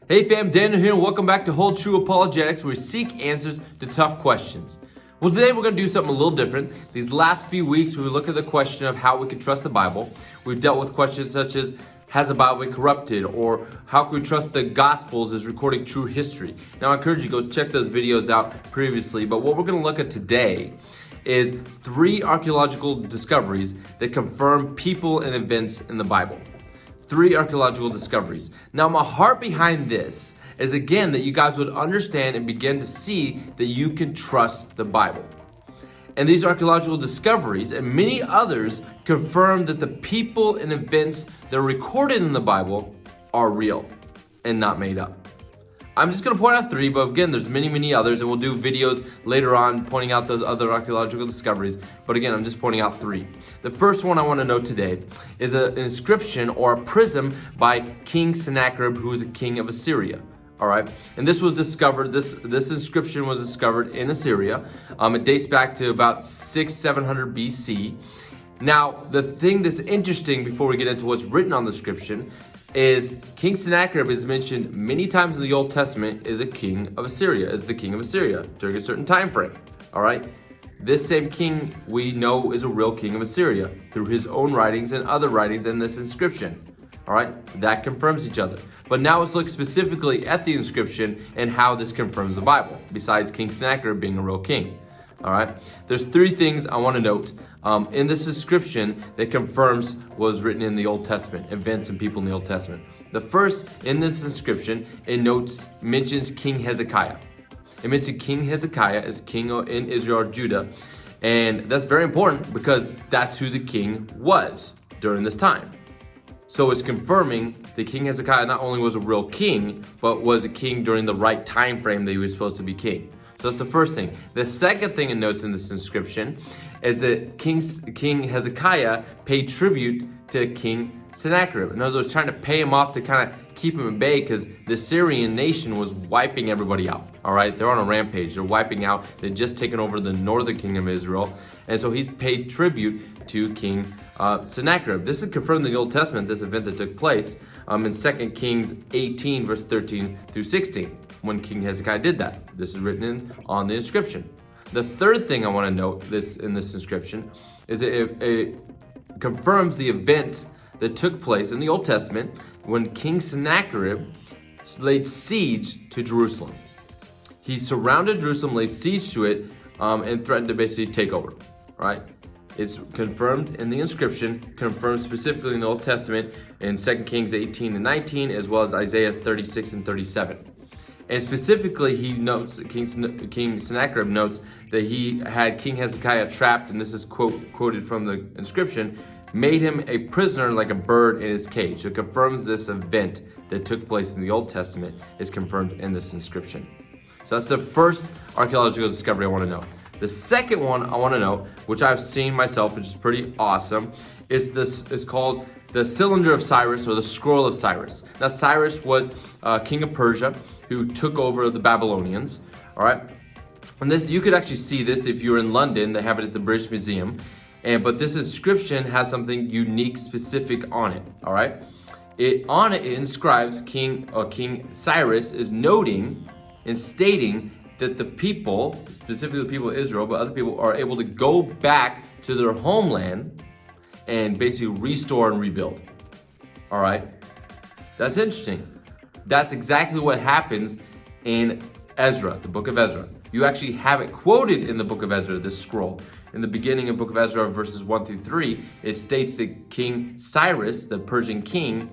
Hey fam, Daniel here, and welcome back to Hold True Apologetics, where we seek answers to tough questions. Well, today we're going to do something a little different. These last few weeks, we look at the question of how we can trust the Bible. We've dealt with questions such as, has the Bible been corrupted? Or how can we trust the Gospels as recording true history? Now, I encourage you to go check those videos out previously, but what we're going to look at today is 3 archaeological discoveries that confirm people and events in the Bible. 3 archaeological discoveries. Now, my heart behind this is, again, that you guys would understand and begin to see that you can trust the Bible. And these archaeological discoveries and many others confirm that the people and events that are recorded in the Bible are real and not made up. I'm just going to point out 3, but again, there's many others, and we'll do videos later on pointing out those other archaeological discoveries. But again, I'm just pointing out 3. The first one I want to note today is an inscription or a prism by King Sennacherib, who was a king of Assyria. All right, and this was discovered. This inscription was discovered in Assyria. It dates back to about 600-700 BC. Now, the thing that's interesting before we get into what's written on the inscription is King Sennacherib is mentioned many times in the Old Testament as a king of Assyria, as the king of Assyria during a certain time frame. All right, this same king we know is a real king of Assyria through his own writings and other writings in this inscription. All right, that confirms each other. But now let's look specifically at the inscription and how this confirms the Bible, besides King Sennacherib being a real king. All right, there's 3 things I want to note in this inscription that confirms what was written in the Old Testament, events and people in the Old Testament. The first, in this inscription, it mentions King Hezekiah. It mentions King Hezekiah as king in Israel or Judah, and that's very important because that's who the king was during this time. So it's confirming that King Hezekiah not only was a real king, but was a king during the right time frame that he was supposed to be king. So that's the first thing. The second thing it notes in this inscription is that King Hezekiah paid tribute to King Sennacherib. In other words, trying to pay him off to kind of keep him at bay because the Syrian nation was wiping everybody out. All right, they're on a rampage. They're wiping out. They've just taken over the northern kingdom of Israel. And so he's paid tribute to King Sennacherib. This is confirmed in the Old Testament, this event that took place in 2 Kings 18, verse 13 through 16. When King Hezekiah did that. This is written on the inscription. The third thing I want to note in this inscription is that it confirms the event that took place in the Old Testament when King Sennacherib laid siege to Jerusalem. He surrounded Jerusalem, laid siege to it, and threatened to basically take over, right? It's confirmed in the inscription, confirmed specifically in the Old Testament in 2 Kings 18 and 19, as well as Isaiah 36 and 37. And specifically, he notes, King Sennacherib notes that he had King Hezekiah trapped, and this is quoted from the inscription, made him a prisoner like a bird in his cage. So it confirms this event that took place in the Old Testament is confirmed in this inscription. So that's the first archaeological discovery I want to know. The second one I want to know, which I've seen myself, which is pretty awesome, is called the Cylinder of Cyrus, or the Scroll of Cyrus. Now, Cyrus was king of Persia who took over the Babylonians, all right? And this, you could actually see this if you're in London. They have it at the British Museum. But this inscription has something unique, specific on it, all right? It inscribes King Cyrus is noting and stating that the people, specifically the people of Israel, but other people, are able to go back to their homeland and basically restore and rebuild. All right, that's interesting. That's exactly what happens in Ezra, the book of Ezra. You actually have it quoted in the book of Ezra, this scroll. In the beginning of the book of Ezra, verses 1 through 3, it states that King Cyrus, the Persian king,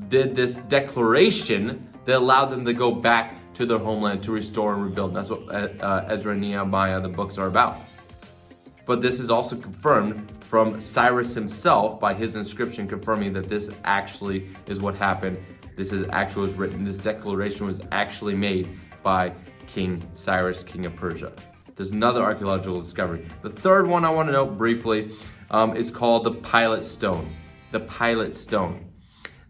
did this declaration that allowed them to go back to their homeland to restore and rebuild. And that's what Ezra and Nehemiah, the books, are about. But this is also confirmed from Cyrus himself by his inscription, confirming that this actually is what happened. This is actually was written. This declaration was actually made by King Cyrus, king of Persia. There's another archaeological discovery. The third one I want to note briefly is called the Pilate Stone. The Pilate Stone.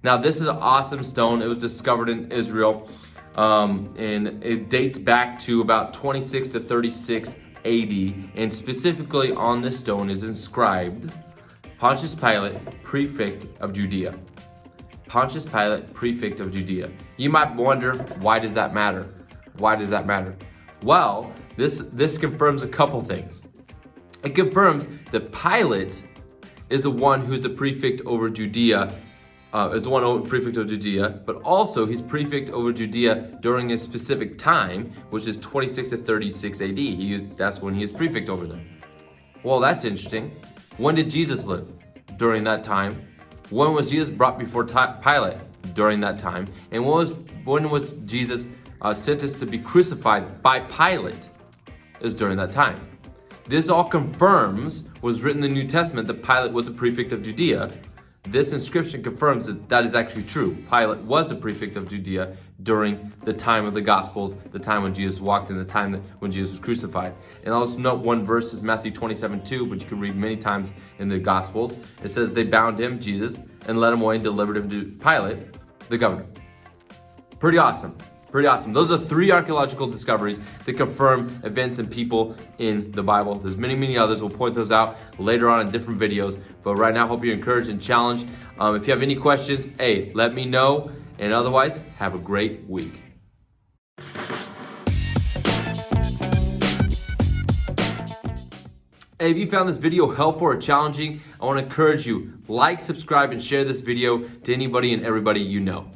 Now, this is an awesome stone. It was discovered in Israel, and it dates back to about 26 to 36 AD. And specifically on this stone is inscribed, Pontius Pilate, prefect of Judea. Pontius Pilate, prefect of Judea. You might wonder, why does that matter? Why does that matter? Well, this confirms a couple things. It confirms that Pilate is the one who's the prefect over Judea, prefect of Judea, but also he's prefect over Judea during a specific time, which is 26 to 36 AD. That's when he is prefect over there. Well, that's interesting. When did Jesus live? During that time. When was Jesus brought before Pilate? During that time. And when was Jesus sentenced to be crucified by Pilate? Is during that time. This all confirms what was written in the New Testament that Pilate was the prefect of Judea. This inscription confirms that that is actually true. Pilate was the prefect of Judea during the time of the Gospels, the time when Jesus walked in, the time when Jesus was crucified. And I'll just note one verse is Matthew 27:2, but you can read many times in the Gospels. It says they bound him, Jesus, and led him away and delivered him to Pilate, the governor. Pretty awesome. Pretty awesome. Those are 3 archaeological discoveries that confirm events and people in the Bible. There's many, many others. We'll point those out later on in different videos. But right now, I hope you're encouraged and challenged. If you have any questions, hey, let me know. And otherwise, have a great week. Hey, if you found this video helpful or challenging, I want to encourage you, like, subscribe, and share this video to anybody and everybody you know.